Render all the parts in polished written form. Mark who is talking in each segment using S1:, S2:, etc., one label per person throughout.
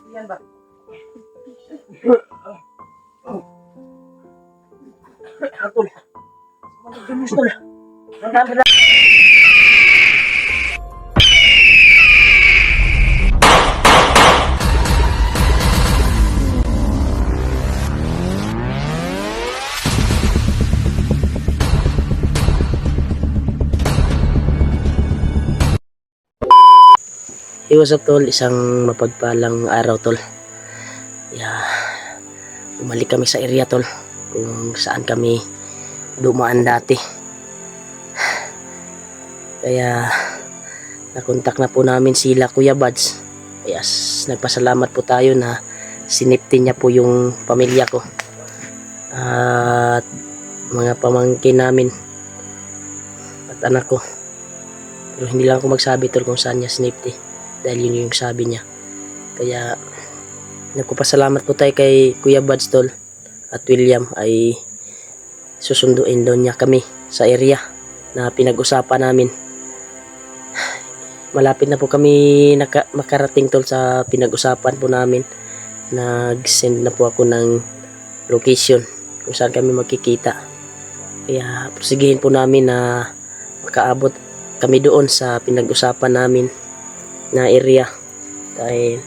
S1: Yan ba? Atul. Magdumis tol. Nandang
S2: Hey, what's up tol? Isang mapagpalang araw tol. Bumalik kami sa area tol, kung saan kami dumaan dati. Kaya nakontak na po namin sila Kuya Buds. Kaya nagpasalamat po tayo na sinipti niya po yung pamilya ko at mga pamangkin namin at anak ko. Pero hindi lang ako magsabi tol kung saan niya sinipti, dahil yun yung sabi niya. Kaya nagpapasalamat po tayo kay Kuya Buds tol at William, ay susunduin daw niya kami sa area na pinag-usapan namin. Malapit na po kami makarating tol sa pinag-usapan po namin. Nag-send na po ako ng location kung saan kami magkikita. Kaya prosigihin po namin na makaabot kami doon sa pinag-usapan namin na area, dahil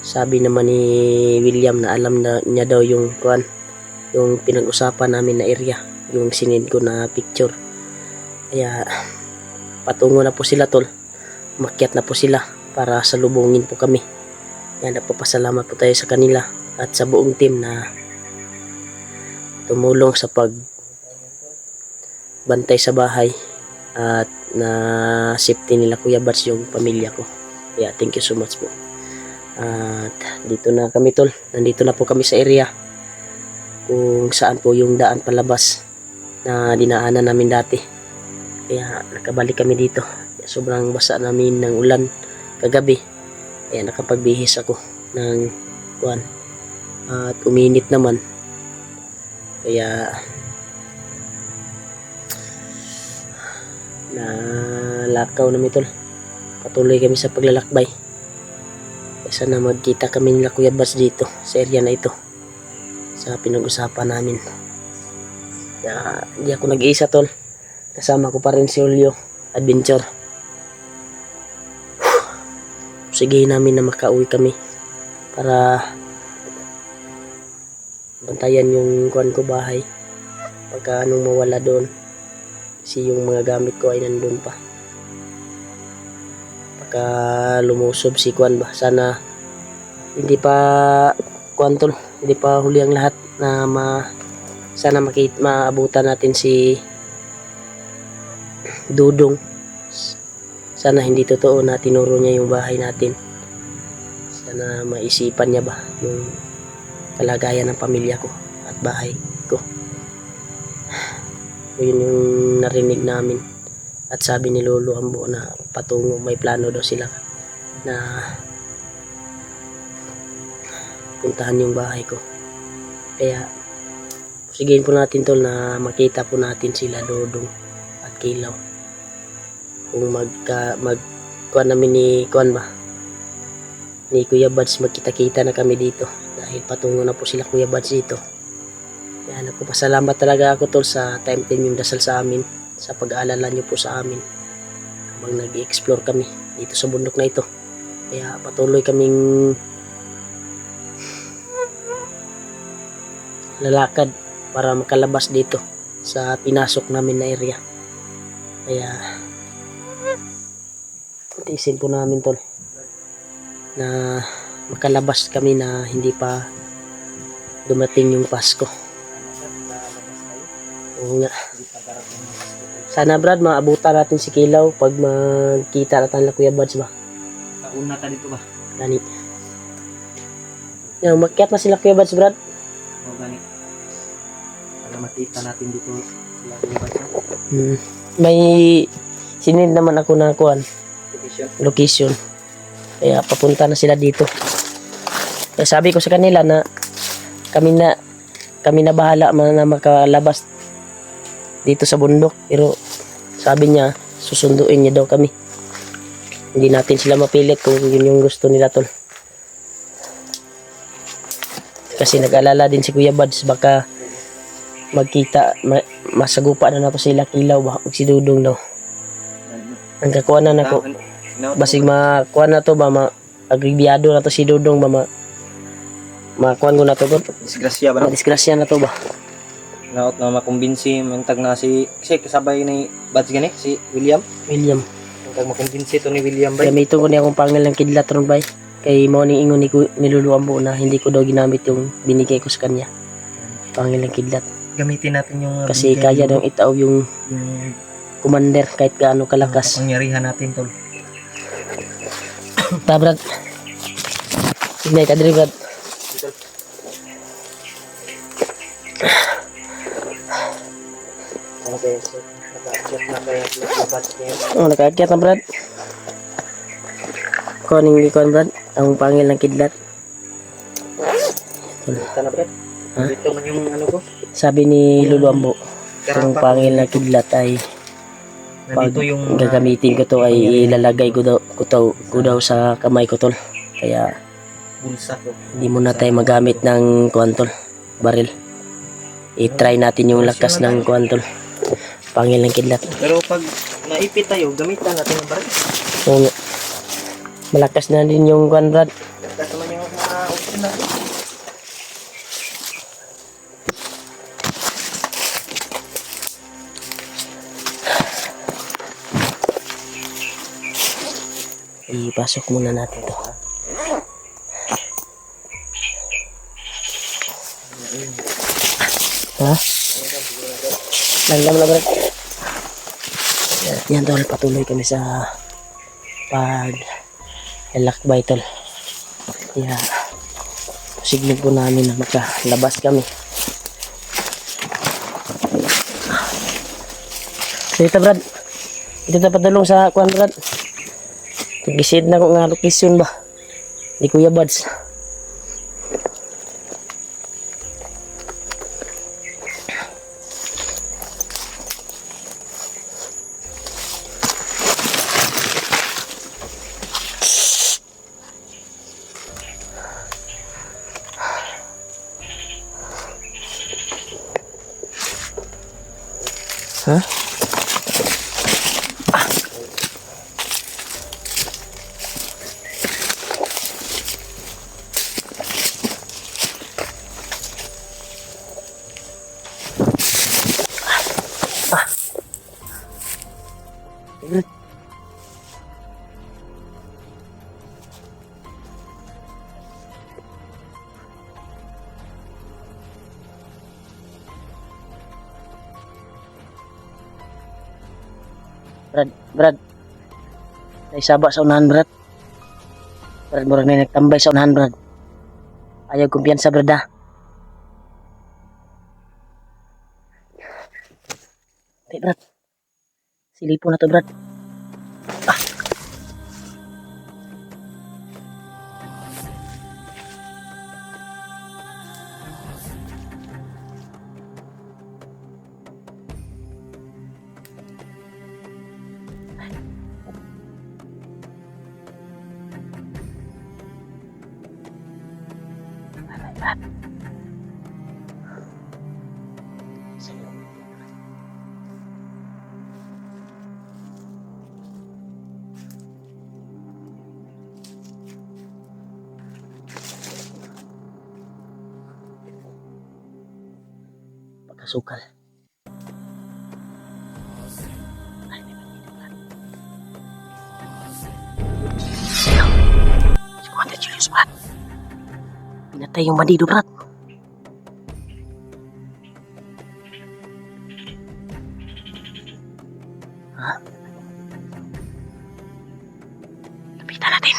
S2: sabi naman ni William na alam na niya daw yung pinag-usapan namin na area, yung sinend ko na picture. Kaya patungo na po sila tol, umakyat na po sila para salubungin po kami. Kaya nagpapasalamat po tayo sa kanila at sa buong team na tumulong sa pagbantay sa bahay at na safety nila Kuya Buds yung pamilya ko. Kaya thank you so much po. At dito na kami tol, nandito na po kami sa area kung saan po yung daan palabas na dinaanan namin dati. Kaya nakabalik kami dito. Sobrang basa namin ng ulan kagabi, kaya nakapagbihis ako ng kuwan at uminit naman. Kaya nalakaw namin tol. Patuloy kami sa paglalakbay. Sana magkita kami nila Kuya Buds dito sa area na ito, sa pinag-usapan namin. Hindi ako nag-iisa tol, kasama ko pa rin si Julio Adventure. Sige namin na makauwi kami para bantayan yung kuwan ko bahay pagka anong mawala doon, kasi yung mga gamit ko ay nandun pa. Lumusob si kuwan ba, sana hindi pa kuwan tol, hindi pa huli ang lahat na sana maabutan natin si Dudong. Sana hindi totoo na tinuro niya yung bahay natin. Sana maisipan niya ba yung kalagayan ng pamilya ko at bahay ko. Yun yung narinig namin. At sabi ni Lolo Ambo na patungo, may plano daw sila na puntahan yung bahay ko. Kaya sigihin po natin tol na makita po natin sila Dodong at Kilaw. Kung kuan namin ni Kuya Buds, magkita-kita na kami dito dahil patungo na po sila Kuya Buds dito. Kaya nagpapasalamat talaga ako tol sa time yung dasal sa amin, sa pag-aalala nyo po sa amin habang nag-i-explore kami dito sa bundok na ito. Kaya patuloy kaming lalakad para makalabas dito sa pinasok namin na area. Kaya tiisin po namin tol na makalabas kami na hindi pa dumating yung Pasko. Oo nga.
S1: Hindi pa darating ang Pasko, tol.
S2: Sana Brad, maabutan natin si Kilaw pag magkita natin na Kuya Buds ba?
S1: Kauna ta dito ba?
S2: Gani. Yan, umakyat na sila Kuya Buds, Brad.
S1: O gani. Para makita natin dito sila Kuya Buds, no?
S2: May sinend naman ako na kuan,
S1: Division.
S2: location. Kaya papunta na sila dito. Kaya sabi ko sa kanila na kami na bahala na makalabas dito sa bundok. Pero sabi niya, susunduin niya daw kami. Hindi natin sila mapilit kung yun yung gusto nila, tol. Kasi nag-alala din si Kuya Buds, baka magkita, masagupa na po sila Kilaw, baka magsidudong daw. Ang kakuha na nako. Basig makuha na to ba, agribyado na to si Dudong ba, makuha ko na to, tol.
S1: Disgrasya ba, no?
S2: Madisgrasya na to ba.
S1: Naot na makumbinsi, mantag na kasi kasabay ni Buds gani, si William.
S2: William,
S1: Mantag makumbinsi to ni William ba?
S2: gamito ko niya akong pangalang kidlat ron bay. Kay mo ni ingon ni Luluambo na hindi ko daw ginamit yung binigay ko sa kanya. Pangalang kidlat.
S1: Gamitin natin yung
S2: Kasi kaya daw itaw yung
S1: yung
S2: commander kahit gaano kalakas.
S1: pangyarihan natin, tol.
S2: Ta Brad. Ignay ka diri Brad.
S1: Okay, so naka-check na kaya labat niya.
S2: Oh, nakaakyat na Brad. Kuning ikuan Brad, ang pangalang kidlat.
S1: Dito na, Brad.
S2: Ha?
S1: Dito man yung ano ko.
S2: Sabi ni Luluambo, kung pangalang kidlat ay pag
S1: Nandito yung
S2: gagamitin ko to ay ilalagay ko daw sa kamay ko, tol. Kaya
S1: bulsa ko.
S2: hindi muna tayo magamit ng kuwan, tol, baril. I-try natin yung lakas ng kuwan, tol. Pangilang kidlat.
S1: Pero pag naipit tayo, gamitan natin ang baril.
S2: So, malakas na din yung kuwan, Brad.
S1: Kasi naman yung mga option natin.
S2: Ipasok muna natin to. Ha? Langgam na, Brad. Yan, tol, patuloy kami sa lakbay, tol. Kaya siglig po namin na makalabas kami. Dito, Brad. Ito na padulong sa kuan, Brad. Gisid na ko nga location ba. Di Kuya Buds. Ha? Brad. Naisaba sa unahan, Brad. Brad, murag na nagtambay sa unahan, Brad. Ayaw kumpiyansa, Brad, ha? Hindi, Brad. Silipo na to, Brad. Pagkasukal. Sikuan Julius, Brad. Pinatay yung bandido, Brad. Lapitan natin.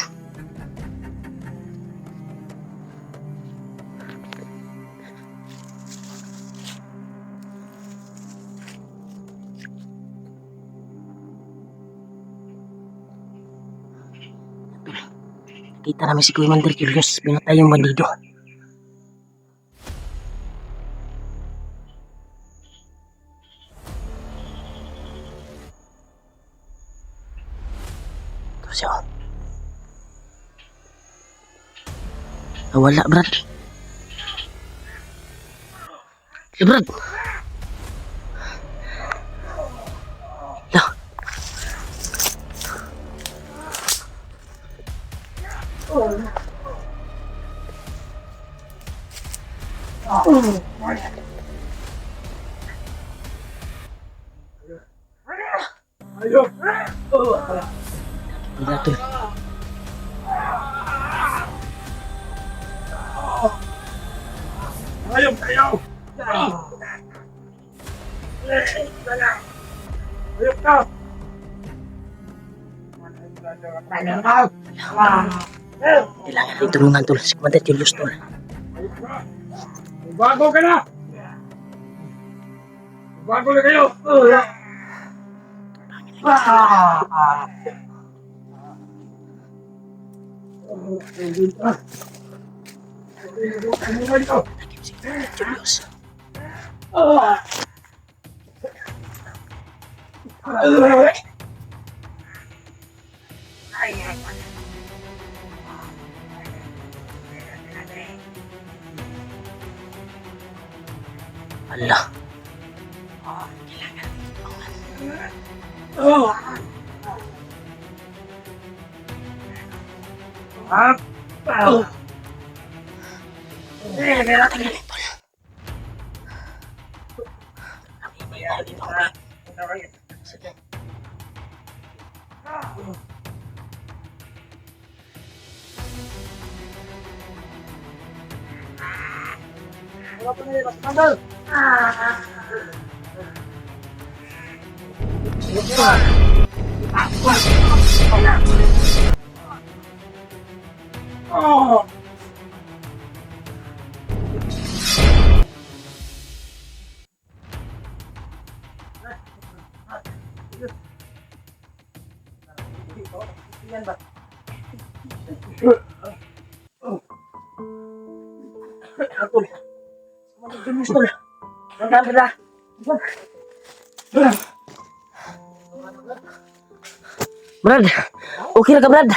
S2: Kita namin si Kuya Mander Julius, pinatay yung bandido. Ito siya. Wala, Brad. Si Brad. Lah. Wala to.
S3: Ayun kayo! Ayun ka!
S2: Kailangan rin tulungan tol. Si Commander Julius tol.
S3: Bago ka na! Bago na kayo!
S2: Si Commander Julius. Allah. Brad, okay na ka Brad?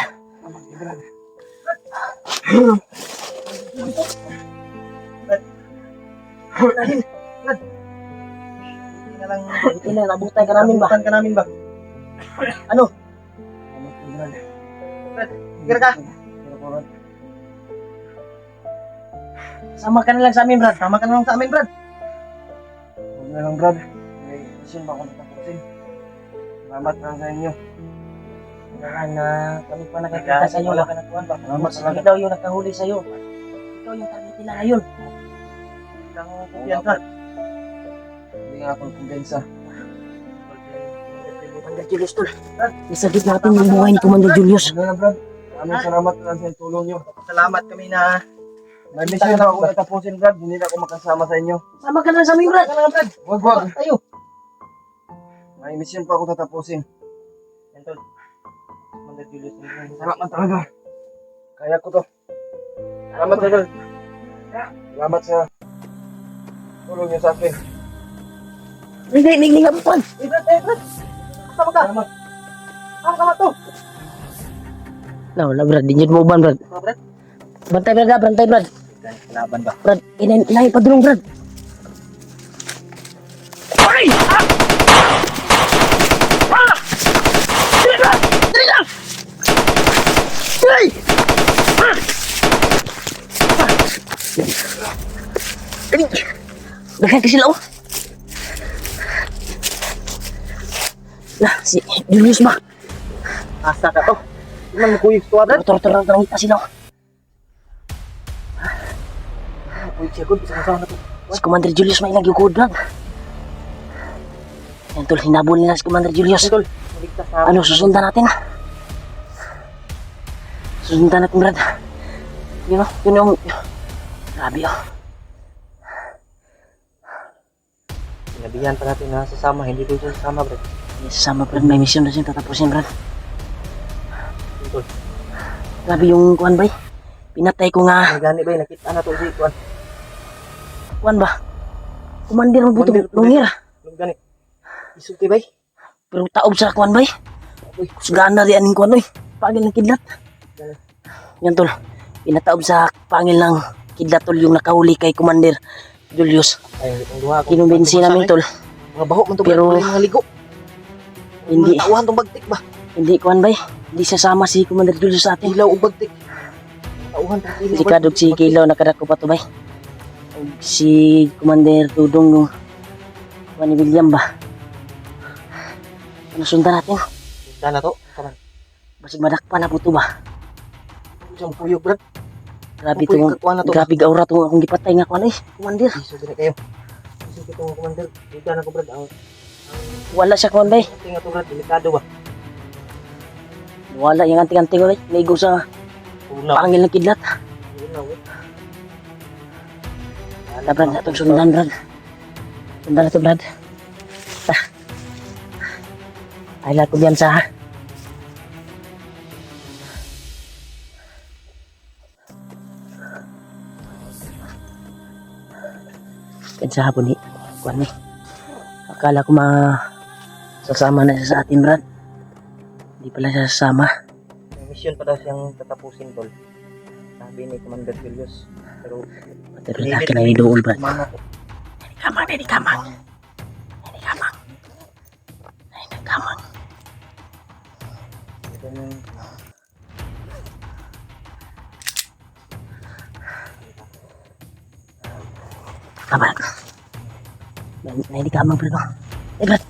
S2: Buti na, nabutan ka namin ba? Ano?
S1: Kira ka?
S2: Sama ka na lang sa amin Brad.
S1: Tama ka na lang sa amin, Brad.
S3: Huwag na lang, Brad. May mission ba ako natapusin? Salamat lang sa inyo.
S2: Kailangan na kami pa nakakita sa iyo.
S3: Wala ka natuan ba? Salamat
S2: Sige
S3: talaga.
S2: daw yung nakahuli sa iyo. Ikaw yung target nila ngayon.
S3: Kang kumpiyansa. Hindi nga akong kumpiyansa.
S2: Commander Julius tol. Isagip natin yung buhay ni Commander Julius.
S3: Ano na, Brad? Maraming salamat lang sa tulong nyo.
S1: Salamat kami na
S3: May mission na ako natapusin, Brad. Hindi na ako makasama sa inyo.
S2: Sama ka na lang sa amin Brad.
S3: Wag.
S2: Tayo.
S3: May mission pa ako tatapusin.
S1: Tol. Commander Julius.
S3: Salamat talaga. Kaya ko to. Salamat talaga. Salamat sa tulong niyo sa akin.
S2: Hindi nga po Brad.
S1: Brad. Sama ka.
S3: Salamat.
S1: Sama to.
S2: Wala Brad, dinyod mo uban Brad.
S1: Brad.
S2: Bantay Brad.
S1: Laban ba?
S2: Brad, inahin pa dulong Brad. Ay! Dali Brad! Dali lang! Ay! Dali! Daghan ka sila oh. Si Julius ba?
S1: Asa ka to? Iman mo kuyog to, Brad?
S2: Tara, kita sila oh.
S1: Kuyog siya, good. Isang-sama na to.
S2: Si Commander Julius may nagyugod Brad. Yan tol, hinabol nila si Commander Julius.
S1: Tol, maligtas na ako.
S2: Ano, susundan natin. Susundan natin, Brad. Yun o, yun yung... Grabe o.
S1: Sinabihan pa natin na sasama, hindi doon siya sasama, bro.
S2: Yes, sama, Brad. May mission na siyang tatapusin, Brad.
S1: Tol,
S2: Grabe yung kuwan, bay. Pinatay ko nga.
S1: ang gani ba, nakita na to si Kuan.
S2: Kuwan ba? Commander mo buto
S1: Commander,
S2: lungir.
S1: Ang gani. Isuki ba?
S2: Pero taob sa kuwan, bay. Kusgaan na rin aning kuwan, oy. Pagil ng kidlat. Yan, tol. Pinataob sa pangil ng kidlat, tol, yung nakahuli kay Commander Julius.
S1: Ay, ang duha ko.
S2: Kinumbinsi namin, tol.
S1: Mga baho man to,
S2: Pero-
S1: pero mga ligo.
S2: Hindi.
S1: Mga tauhan tong bagtik ba?
S2: Hindi, kuwan, bay. Hindi sasama si Commander Julius sa atin.
S1: Ilaw o bagtik. Tauhan tong ilaw.
S2: Si Kadog, si Kilaw, nakadako pa to, bay. Ug si Commander Tudong, yung kuwan ni William ba? Ano sundan natin?
S1: Sundan na to. Kaman.
S2: Basig madakpan na po to ba?
S1: Siyang puyog, brad.
S2: Grabe
S1: Pupuy,
S2: itong,
S1: kakuha na to.
S2: grabe gaura itong akong gipatay nga kuwan, eh. Commander.
S1: Iso gina kayo. Iso kitong commander. Dito na ko, brad. Ang
S2: Wala siya kuwan, bay.
S1: tingin to, brad. Delikado ba?
S2: Wala yung anting-anting, bay. Naigo sa
S1: Una.
S2: pangil ng kidlat.
S1: Una, we.
S2: Wala, Brad. Itong sundan, Brad. Sundan na ito, Brad. Ay, lahat ko diyan sa... Yan sa hapon ni Kuan ni. Akala ko sasama na siya sa atin, Brad. Hindi pala siya sasama.
S1: May mission pa daw siyang tatapusin, tol. Sabi ni Commander Julius. Pero,
S2: Pero akin na idool, Brad.
S1: kumana ko.
S2: Kamang, Nani Kamang. Nani Kamang. Nani Kamang.
S1: Ito yung
S2: Kamang. Nani Kamang, Brad. Eh, Brad.